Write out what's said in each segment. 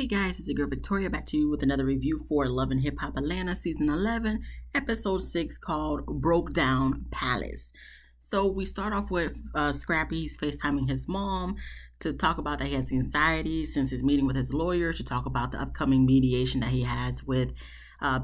Hey guys, it's your girl Victoria back to you with another review for Love and Hip Hop Atlanta Season 11, Episode 6 called Brokedown Palace. So we start off with Scrappy. He's FaceTiming his mom to talk about that he has anxiety since his meeting with his lawyer, to talk about the upcoming mediation that he has with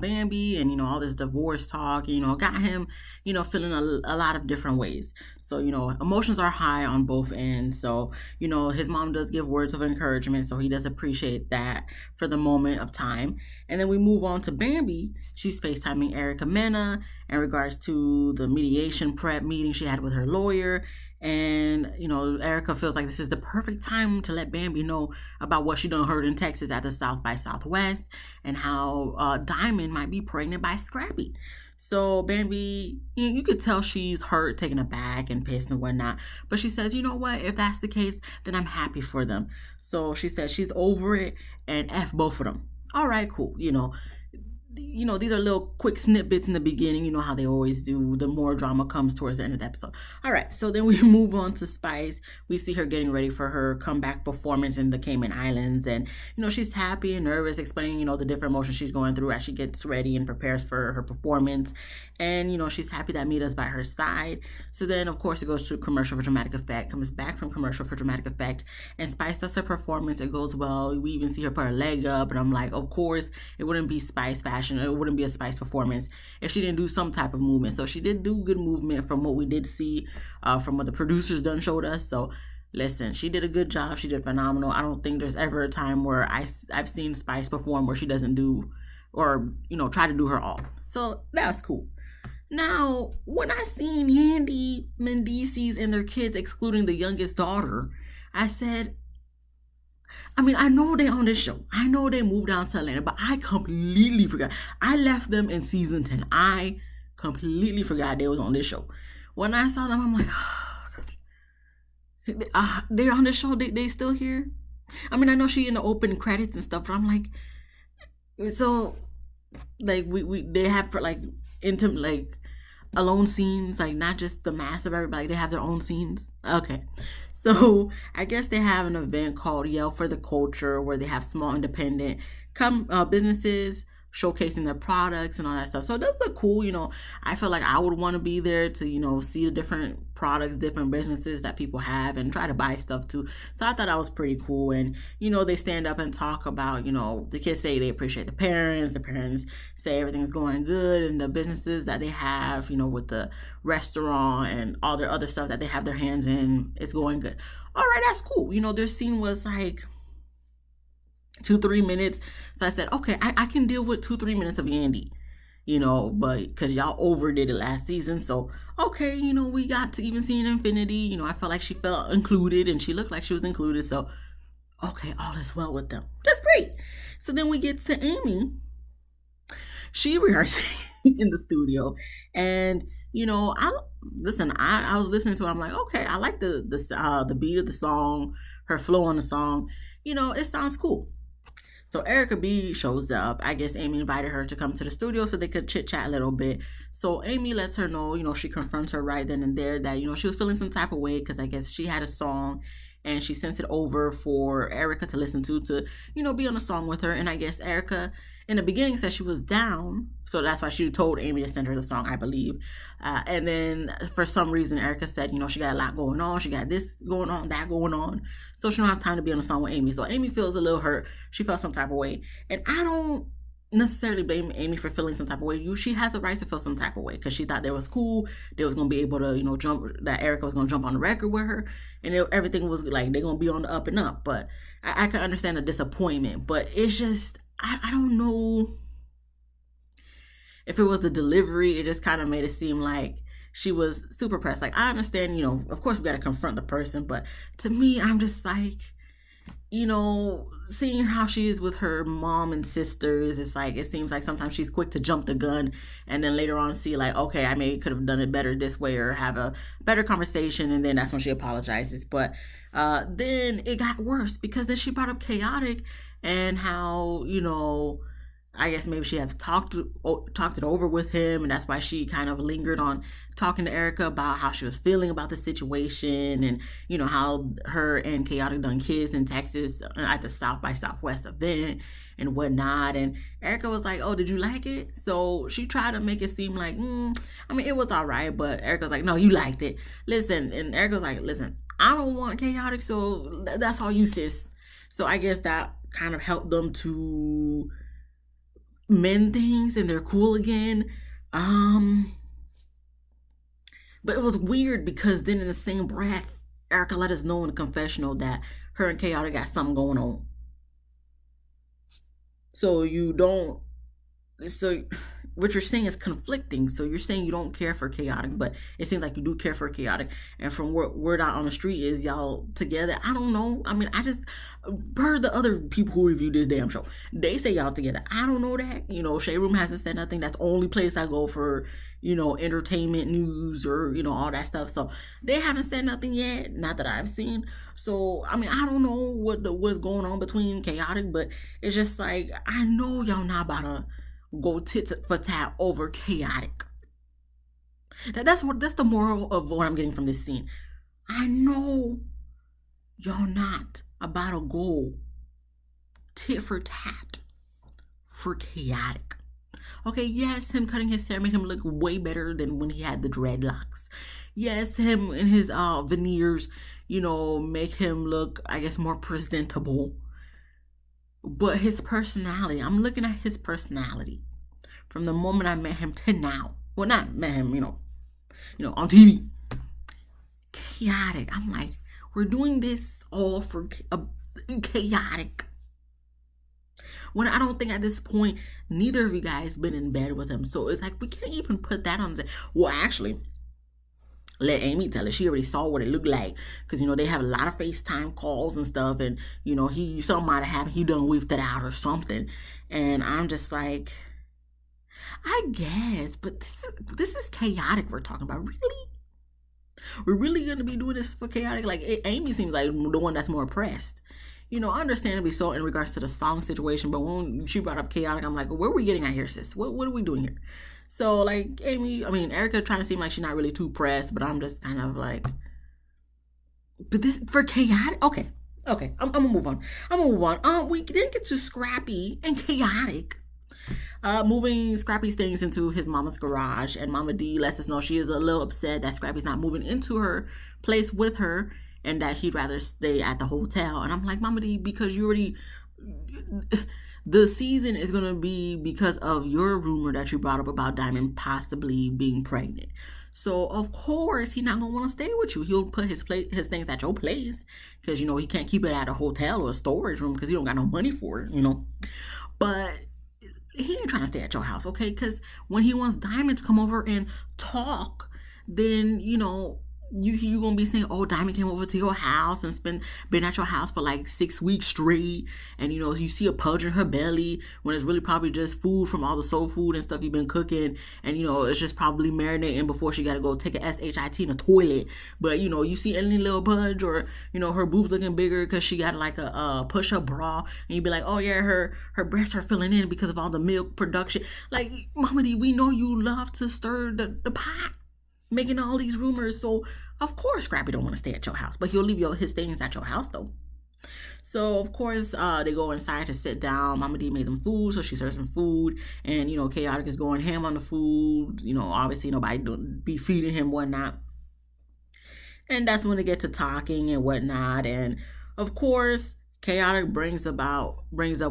Bambi, and all this divorce talk got him feeling a lot of different ways. So emotions are high on both ends. So his mom does give words of encouragement, so he does appreciate that for the moment of time. And then we move on to Bambi. She's FaceTiming Erica Mena in regards to the mediation prep meeting she had with her lawyer. And Erica feels like this is the perfect time to let Bambi know about what she done heard in Texas at the South by Southwest, and how Diamond might be pregnant by Scrappy. So Bambi, you could tell she's hurt, taken aback, and pissed and whatnot. But she says, you know what? If that's the case, then I'm happy for them. So she says she's over it and F both of them. All right, cool. These are little quick snippets in the beginning, how they always do. The more drama comes towards the end of the episode. All right, so then we move on to Spice. We see her getting ready for her comeback performance in the Cayman Islands. And, she's happy and nervous, explaining, the different emotions she's going through as she gets ready and prepares for her performance. And, she's happy that Mita's by her side. So then, of course, it goes to commercial for dramatic effect, comes back from commercial for dramatic effect, and Spice does her performance. It goes well. We even see her put her leg up, and I'm like, of course, it wouldn't be Spice fashion. It wouldn't be a Spice performance if she didn't do some type of movement. So she did do good movement from what we did see, from what the producers done showed us. So listen, she did a good job. She did phenomenal. I don't think there's ever a time where I've seen Spice perform where she doesn't do, or try to do her all. So that's cool. Now, when I seen Yandy, Mendices, and their kids, excluding the youngest daughter, I said, I know they're on this show. I know they moved down to Atlanta, but I completely forgot. I left them in season 10. I completely forgot they was on this show. When I saw them, I'm like, they're on the show. They still here? I know she in the open credits and stuff, but I'm like, so like they have like intimate, like alone scenes, like not just the mass of everybody. They have their own scenes. Okay. So I guess they have an event called Yell for the Culture, where they have small independent businesses showcasing their products and all that stuff. So that's cool. I feel like I would want to be there to, see the different products, different businesses that people have, and try to buy stuff too. So I thought that was pretty cool. And, they stand up and talk about, the kids say they appreciate the parents say everything's going good, and the businesses that they have, with the restaurant and all their other stuff that they have their hands in, it's going good. All right, that's cool. Their scene was like 2-3 minutes. So I said, okay, I can deal with 2-3 minutes of Yandy, but because y'all overdid it last season. So, okay, we got to even see an Infinity. I felt like she felt included, and she looked like she was included. So, okay, all is well with them. That's great. So then we get to Amy. She rehearsing in the studio, and I was listening to her. I'm like, okay, I like the beat of the song, her flow on the song. It sounds cool. So Erica B shows up. I guess Amy invited her to come to the studio so they could chit chat a little bit. So Amy lets her know, she confronts her right then and there that, she was feeling some type of way, because I guess she had a song and she sent it over for Erica to listen to, be on a song with her. And I guess Erica in the beginning said she was down. So that's why she told Amy to send her the song, I believe. And then for some reason, Erica said, she got a lot going on. She got this going on, that going on. So she don't have time to be on a song with Amy. So Amy feels a little hurt. She felt some type of way. And I don't necessarily blame Amy for feeling some type of way. She has a right to feel some type of way, because she thought they was cool. They was going to be able to, jump, that Erica was going to jump on the record with her. And everything was like, they're going to be on the up and up. But I can understand the disappointment. But it's just, I don't know if it was the delivery. It just kind of made it seem like she was super pressed. Like, I understand, of course we got to confront the person. But to me, I'm just like, seeing how she is with her mom and sisters, it's like, it seems like sometimes she's quick to jump the gun, and then later on see like, okay, I maybe could have done it better this way, or have a better conversation, and then that's when she apologizes. But then it got worse, because then she brought up chaotic, and how, I guess maybe she has talked it over with him, and that's why she kind of lingered on talking to Erica about how she was feeling about the situation, and how her and Chaotic done kids in Texas at the South by Southwest event and whatnot. And Erica was like, "Oh, did you like it?" So she tried to make it seem like, I mean, it was all right, but Erica's like, "No, you liked it. Listen," and Erica's like, "Listen, I don't want Chaotic, so that's all you, sis." So I guess that kind of helped them to mend things and they're cool again. But it was weird because then in the same breath, Erica let us know in the confessional that her and Chaotic got something going on. So you don't. So what you're saying is conflicting. So you're saying you don't care for Chaotic, but it seems like you do care for Chaotic. And from word out on the street is y'all together. I don't know. I mean, I just heard the other people who reviewed this damn show. They say y'all together. I don't know that. Shade Room hasn't said nothing. That's the only place I go for, entertainment news or, all that stuff. So they haven't said nothing yet. Not that I've seen. So, I mean, I don't know what's going on between Chaotic, but it's just like, I know y'all not about to go tit for tat over Chaotic. That's the moral of what I'm getting from this scene. I know y'all not about to go tit for tat for Chaotic. Okay, yes, him cutting his hair made him look way better than when he had the dreadlocks. Yes, him and his veneers, make him look, I guess, more presentable. But his personality, I'm looking at his personality from the moment I met him to now. Well, not met him, on TV. Chaotic. I'm like, we're doing this all for Chaotic. When I don't think at this point, neither of you guys been in bed with him. So it's like, we can't even put that on the... Well, actually, let Amy tell it. She already saw what it looked like. Because, they have a lot of FaceTime calls and stuff. And, something might have happened. He done whipped it out or something. And I'm just like, I guess. But this is Chaotic we're talking about. Really? We're really going to be doing this for Chaotic? Like, Amy seems like the one that's more oppressed. Understandably so in regards to the song situation. But when she brought up Chaotic, I'm like, where are we getting at here, sis? What are we doing here? So, like, Erica trying to seem like she's not really too pressed, but I'm just kind of like, but this, for Chaotic? Okay, I'm gonna move on. We didn't get to Scrappy and Chaotic. Moving Scrappy's things into his mama's garage, and Mama D lets us know she is a little upset that Scrappy's not moving into her place with her, and that he'd rather stay at the hotel. And I'm like, Mama D, because you already... The season is going to be because of your rumor that you brought up about Diamond possibly being pregnant. So, of course, he's not going to want to stay with you. He'll put his things at your place because, he can't keep it at a hotel or a storage room because he don't got no money for it, But he ain't trying to stay at your house, okay? Because when he wants Diamond to come over and talk, then, you gonna be saying, oh, Diamond came over to your house and been at your house for like 6 weeks straight, and you see a pudge in her belly when it's really probably just food from all the soul food and stuff you've been cooking, and it's just probably marinating before she gotta go take a SHIT in the toilet. But you see any little pudge or her boobs looking bigger because she got like a push-up bra, and you be like, oh yeah, her breasts are filling in because of all the milk production. Like, Mama D, we know you love to stir the pot, making all these rumors. So of course Scrappy don't want to stay at your house, but he'll leave his things at your house though. So of course they go inside to sit down. Mama D made them food, so she serves them food, and Chaotic is going ham on the food. Obviously nobody be feeding him whatnot, and that's when they get to talking and whatnot. And of course Chaotic brings up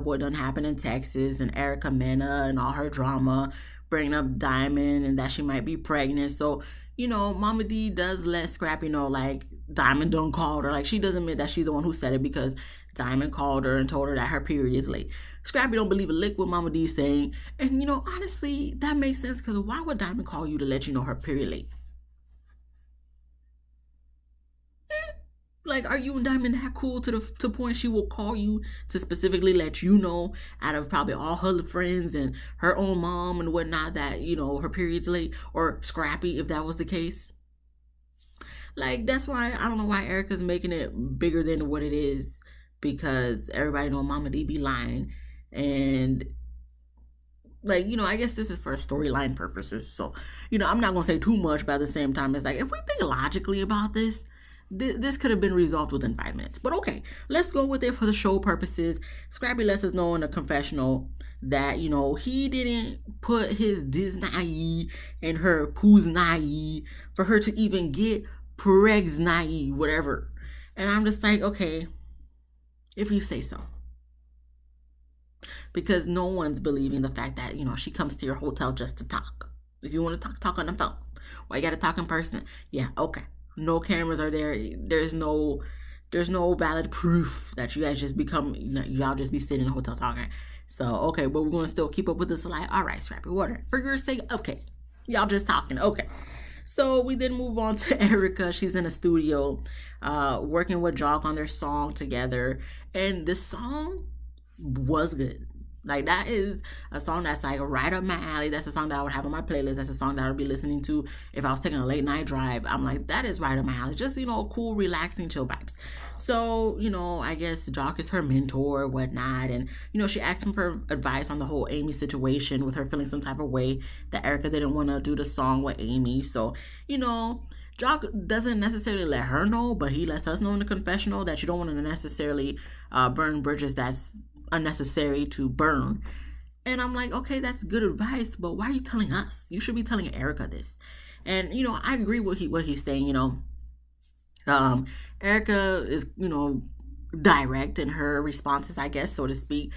what done happened in Texas and Erica Mena and all her drama, bringing up Diamond and that she might be pregnant. So Mama D does let Scrappy know, like, Diamond done called her. Like, she does admit that she's the one who said it because Diamond called her and told her that her period is late. Scrappy don't believe a lick what Mama D's saying. And, honestly, that makes sense because why would Diamond call you to let you know her period late? Like, are you and Diamond that cool to the point she will call you to specifically let you know, out of probably all her friends and her own mom and whatnot, that, her period's late? Or Scrappy, if that was the case? Like, that's why I don't know why Erica's making it bigger than what it is, because everybody know Mama D be lying. And like, I guess this is for storyline purposes. So, I'm not going to say too much, but at the same time, it's like, if we think logically about this, this could have been resolved within 5 minutes. But okay, let's go with it for the show purposes. Scrappy lets us know in a confessional that, he didn't put his Disney and her Pooznai for her to even get Pregnai, whatever. And I'm just like, okay, if you say so. Because no one's believing the fact that, she comes to your hotel just to talk. If you want to talk on the phone. Why you got to talk in person? Yeah, okay. No cameras are there. There's no valid proof that you guys just y'all just be sitting in a hotel talking. So, okay, but we're going to still keep up with this lie. All right, Scrappy, whatever. For your sake, okay. Y'all just talking. Okay. So we then move on to Erica. She's in a studio working with Jock on their song together. And this song was good. Like, that is a song that's like right up my alley. That's a song that I would have on my playlist. That's a song that I would be listening to if I was taking a late night drive. I'm like, that is right up my alley. Just, cool, relaxing, chill vibes. So, I guess Jock is her mentor or whatnot. And, she asked him for advice on the whole Amy situation with her feeling some type of way that Erica didn't want to do the song with Amy. So, Jock doesn't necessarily let her know, but he lets us know in the confessional that you don't want to necessarily burn bridges that's unnecessary to burn. And I'm like, okay, that's good advice, but why are you telling us? You should be telling Erica this. And I agree with what he's saying. Erica is direct in her responses, I guess, so to speak,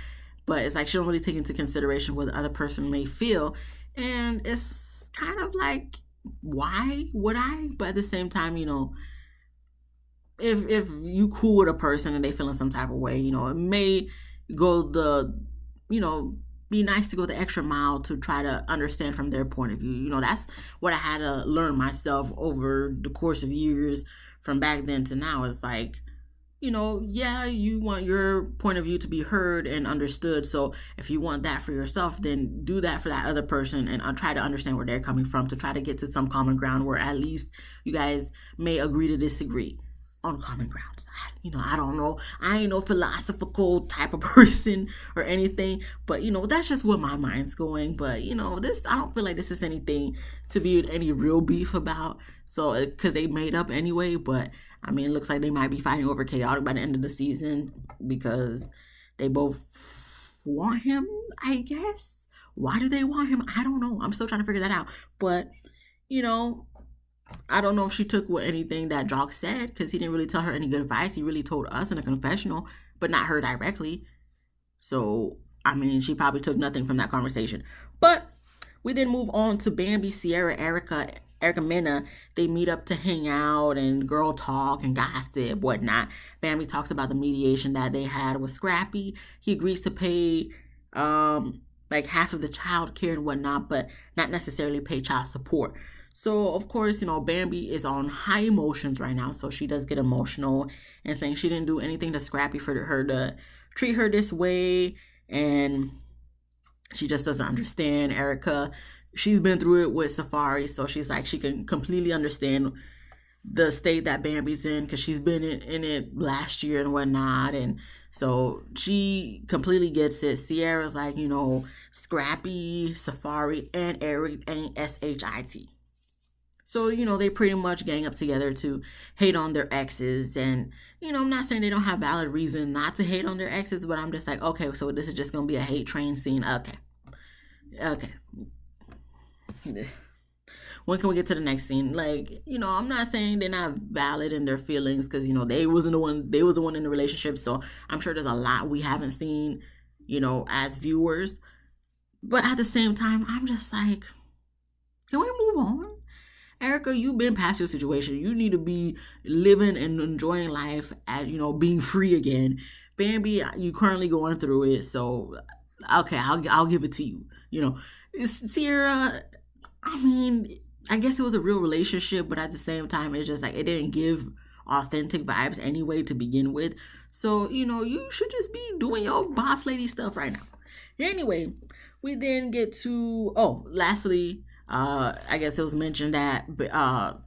but it's like she don't really take into consideration what the other person may feel. And it's kind of like, why would I? But at the same time, if you cool with a person and they feel in some type of way, it may go be nice to go the extra mile to try to understand from their point of view. That's what I had to learn myself over the course of years from back then to now. It's like, yeah, you want your point of view to be heard and understood. So if you want that for yourself, then do that for that other person and try to understand where they're coming from to try to get to some common ground where at least you guys may agree to disagree on common grounds. I don't know. I ain't no philosophical type of person or anything, but that's just where my mind's going. But this, I don't feel like this is anything to be any real beef about. So, because they made up anyway, but I mean, it looks like they might be fighting over Chaotic by the end of the season because they both want him, I guess. Why do they want him? I don't know. I'm still trying to figure that out. But, I don't know if she took anything that Jock said because he didn't really tell her any good advice. He really told us in a confessional, but not her directly. So, I mean, she probably took nothing from that conversation. But we then move on to Bambi, Sierra, Erica, Minna. They meet up to hang out and girl talk and gossip, whatnot. Bambi talks about the mediation that they had with Scrappy. He agrees to pay like half of the child care and whatnot, but not necessarily pay child support. So, of course, Bambi is on high emotions right now. So she does get emotional and saying she didn't do anything to Scrappy for her to treat her this way. And she just doesn't understand. Erica, she's been through it with Safari. So she's like, she can completely understand the state that Bambi's in because she's been in it last year and whatnot. And so she completely gets it. Sierra's like, Scrappy, Safari, and Eric ain't SHIT. So, they pretty much gang up together to hate on their exes. And, I'm not saying they don't have valid reason not to hate on their exes, but I'm just like, okay, so this is just going to be a hate train scene. Okay. When can we get to the next scene? Like, I'm not saying they're not valid in their feelings because, they was the one in the relationship. So I'm sure there's a lot we haven't seen, as viewers. But at the same time, I'm just like, can we move on? Erica, you've been past your situation. You need to be living and enjoying life as, being free again. Bambi, you currently going through it. So, okay, I'll give it to you. Sierra, I mean, I guess it was a real relationship, but at the same time, it's just like, it didn't give authentic vibes anyway to begin with. So, you should just be doing your boss lady stuff right now. Anyway, we then get to, lastly, I guess it was mentioned that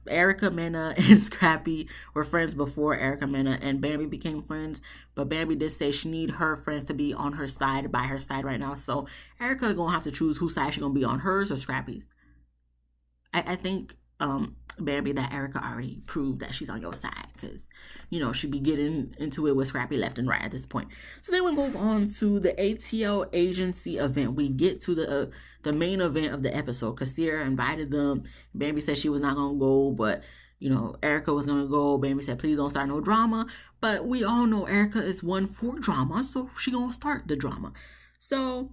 Erica Mena and Scrappy were friends before Erica Mena and Bambi became friends. But Bambi did say she need her friends to be on her side, by her side right now. So Erica gonna have to choose whose side she gonna be on, hers or Scrappy's. I think Bambi, that Erica already proved that she's on your side because, she'd be getting into it with Scrappy left and right at this point. So then we move on to the ATL agency event. We get to the main event of the episode because Sierra invited them. Bambi said she was not going to go, but, Erica was going to go. Bambi said, please don't start no drama. But we all know Erica is one for drama, so she going to start the drama. So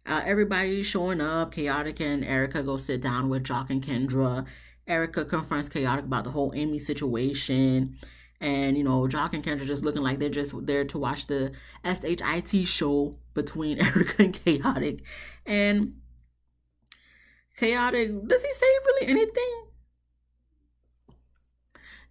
everybody's showing up. Chaotic and Erica go sit down with Jock and Kendra. Erica confronts Chaotic about the whole Amy situation. And, Jock and Kendra just looking like they're just there to watch the SHIT show between Erica and Chaotic. And Chaotic, does he say really anything?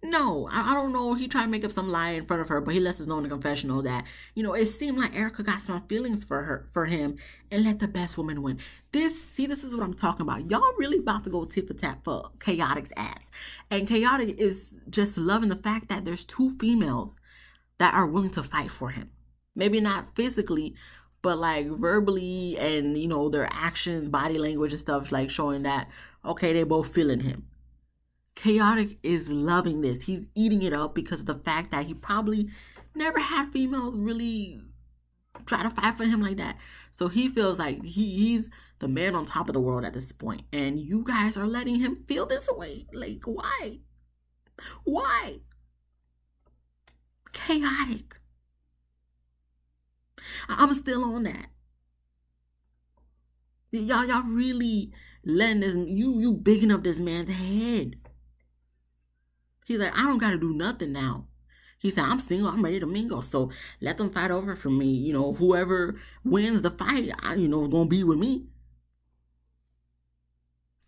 No, I don't know. He tried to make up some lie in front of her, but he lets us know in the confessional that, it seemed like Erica got some feelings for him and let the best woman win. This is what I'm talking about. Y'all really about to go tit for tat for Chaotic's ass. And Chaotic is just loving the fact that there's two females that are willing to fight for him. Maybe not physically, but like verbally and, their action, body language and stuff, like showing that, okay, they both feeling him. Chaotic is loving this. He's eating it up because of the fact that he probably never had females really try to fight for him like that. So he feels like he's the man on top of the world at this point. And you guys are letting him feel this way. Like, why? Why? Chaotic. I'm still on that. Y'all really letting this, you bigging up this man's head. He's like, I don't got to do nothing now. He said, I'm single. I'm ready to mingle. So let them fight over for me. Whoever wins the fight, is going to be with me.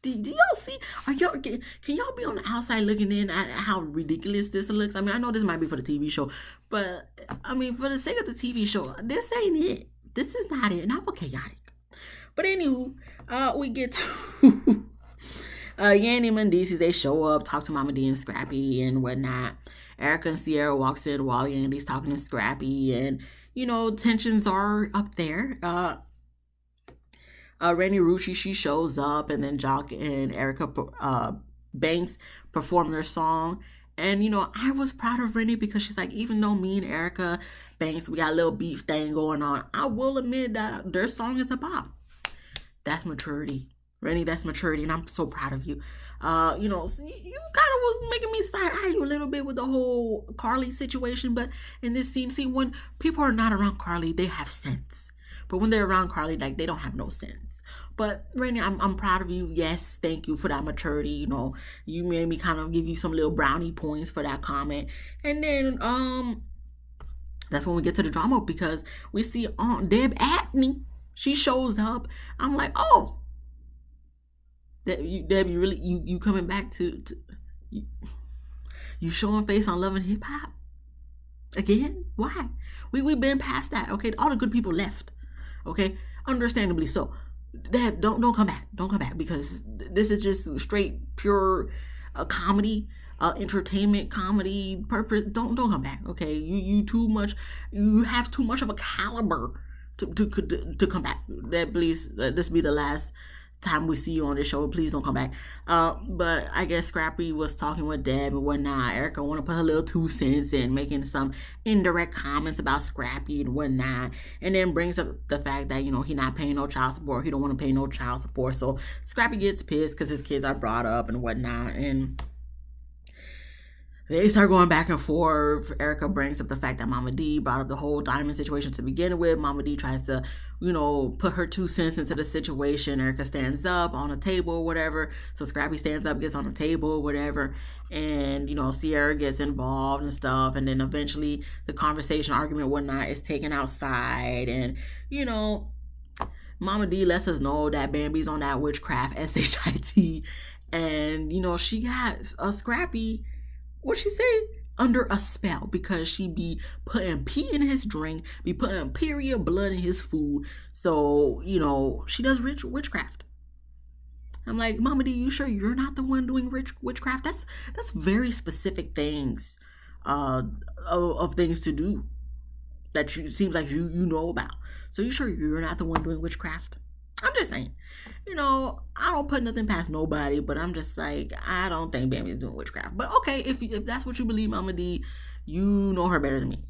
Do y'all see? Can y'all be on the outside looking in at how ridiculous this looks? I mean, I know this might be for the TV show, but I mean, for the sake of the TV show, this ain't it. This is not it. Not for Chaotic. But anywho, we get to Yandy and Mendices. They show up, talk to Mama D and Scrappy and whatnot. Erica and Sierra walks in while Yandy's talking to Scrappy, and tensions are up there. Rennie Rucci, she shows up, and then Jock and Erica Banks perform their song. And I was proud of Rennie because she's like, even though me and Erica Banks, we got a little beef thing going on, I will admit that their song is a bop. That's maturity. Rennie, that's maturity, and I'm so proud of you. You kind of was making me side-eye you a little bit with the whole Carly situation, but in this scene, see, when people are not around Carly, they have sense. But when they're around Carly, like, they don't have no sense. But Rennie, I'm proud of you. Yes, thank you for that maturity. You made me kind of give you some little brownie points for that comment. And then, that's when we get to the drama because we see Aunt Deb Atney. She shows up. I'm like, oh, Deb, you really you coming back to you showing face on Love and Hip Hop again? Why? We've been past that. Okay, all the good people left. Okay, understandably so. Deb, don't come back. Don't come back because this is just straight pure comedy, entertainment comedy purpose. Don't come back. Okay, you too much. You have too much of a caliber to come back. Deb, please, this be the last time we see you on this show. Please don't come back. But I guess Scrappy was talking with Deb and whatnot. Erica want to put her little 2 cents in, making some indirect comments about Scrappy and whatnot, and then brings up the fact that he not paying no child support. He don't want to pay no child support. So Scrappy gets pissed because his kids are brought up and whatnot, and they start going back and forth. Erica brings up the fact that Mama D brought up the whole diamond situation to begin with. Mama D tries to, put her 2 cents into the situation. Erica stands up on a table or whatever. So Scrappy stands up, gets on the table or whatever. And, Sierra gets involved and stuff. And then eventually the conversation, argument, whatnot is taken outside. And, Mama D lets us know that Bambi's on that witchcraft, SHIT. And, she got a Scrappy, what'd she say? Under a spell because she be putting pee in his drink, be putting period blood in his food. So, she does witchcraft. I'm like, Mama D, you sure you're not the one doing witchcraft? That's very specific things, uh, of things to do that you seems like you know about. So you sure you're not the one doing witchcraft? I'm just saying, I don't put nothing past nobody, but I'm just like, I don't think Bambi is doing witchcraft. But okay, if that's what you believe, Mama D, you know her better than me.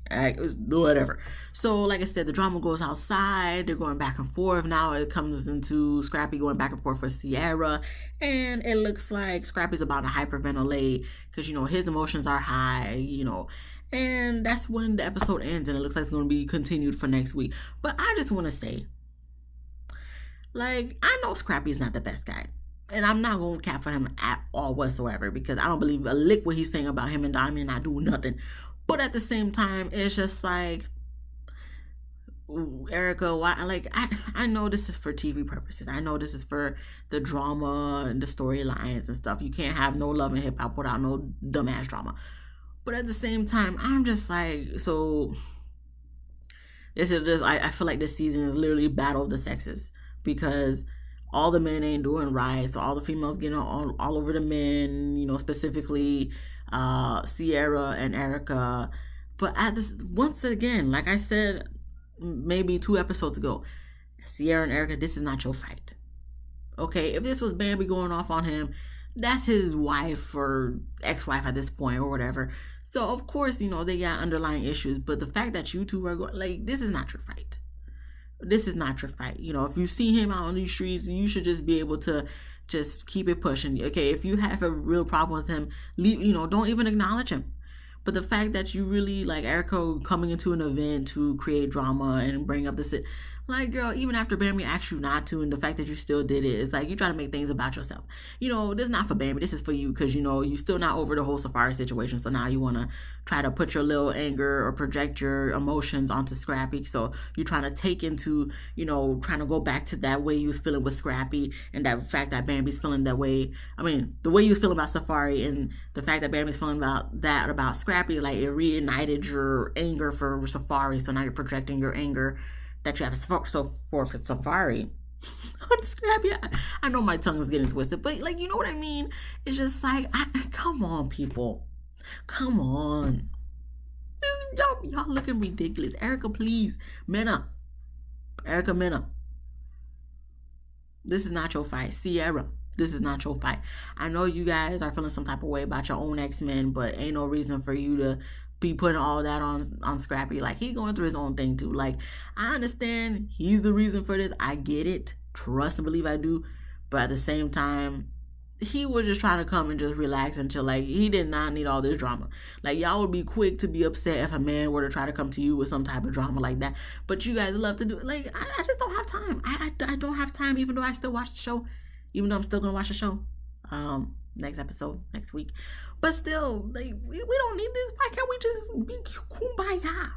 Whatever. So, like I said, the drama goes outside. They're going back and forth. Now it comes into Scrappy going back and forth with Sierra. And it looks like Scrappy's about to hyperventilate because, his emotions are high, And that's when the episode ends, and it looks like it's going to be continued for next week. But I just want to say, I know Scrappy is not the best guy. And I'm not going to cap for him at all whatsoever because I don't believe a lick what he's saying about him and Diamond not doing nothing. But at the same time, it's just like, Erica, why? I know this is for TV purposes. I know this is for the drama and the storylines and stuff. You can't have no love and hip hop without no dumbass drama. But at the same time, I'm just like, so this is just, I feel like this season is literally battle of the sexes because all the men ain't doing right. So all the females getting all over the men, specifically Sierra and Erica. But once again, like I said, maybe 2 episodes ago, Sierra and Erica, this is not your fight. Okay, if this was Bambi going off on him, that's his wife or ex-wife at this point or whatever. So of course, they got underlying issues. But the fact that you two are going, this is not your fight. This is not your fight. If you see him out on these streets, you should just be able to just keep it pushing. Okay, if you have a real problem with him, leave. Don't even acknowledge him. But the fact that you really like Erica coming into an event to create drama and bring up this, girl, even after Bambi asked you not to, and the fact that you still did it, it's like you try to make things about yourself. This is not for Bambi. This is for you because you still not over the whole Safari situation. So now you want to try to put your little anger or project your emotions onto Scrappy. So you're trying to take into, trying to go back to that way you was feeling with Scrappy and that fact that Bambi's feeling that way. I mean, the way you was feeling about Safari and the fact that Bambi's feeling about Scrappy, it reignited your anger for Safari. So now you're projecting your anger that you have for Safari on Scrappy. I know my tongue is getting twisted, but you know what I mean? It's just come on, people. Come on. Y'all looking ridiculous. Erica, please. Men up. Erica, men up. This is not your fight. Sierra, this is not your fight. I know you guys are feeling some type of way about your own X-Men, but ain't no reason for you to be putting all that on Scrappy. He's going through his own thing too. I understand he's the reason for this. I get it. Trust and believe I do. But at the same time, he was just trying to come and just relax until he did not need all this drama. Y'all would be quick to be upset if a man were to try to come to you with some type of drama like that. But you guys love to do it. I just don't have time. I don't have time, even though I still watch the show. Even though I'm still gonna watch the show. Next episode, next week. But still, we don't need this. Why can't we just be kumbaya?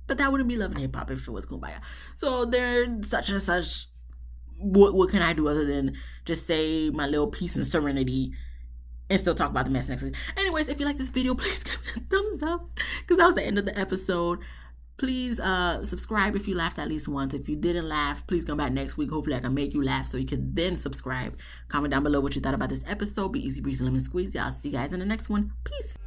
But that wouldn't be Love and Hip Hop if it was kumbaya. So they're such and such. What can I do other than just say my little peace and serenity and still talk about the mess next week? Anyways, if you like this video, please give me a thumbs up because that was the end of the episode. Please subscribe if you laughed at least once. If you didn't laugh, please come back next week. Hopefully I can make you laugh so you can then subscribe. Comment down below what you thought about this episode. Be easy, breezy, lemon squeezy. I'll see you guys in the next one. Peace.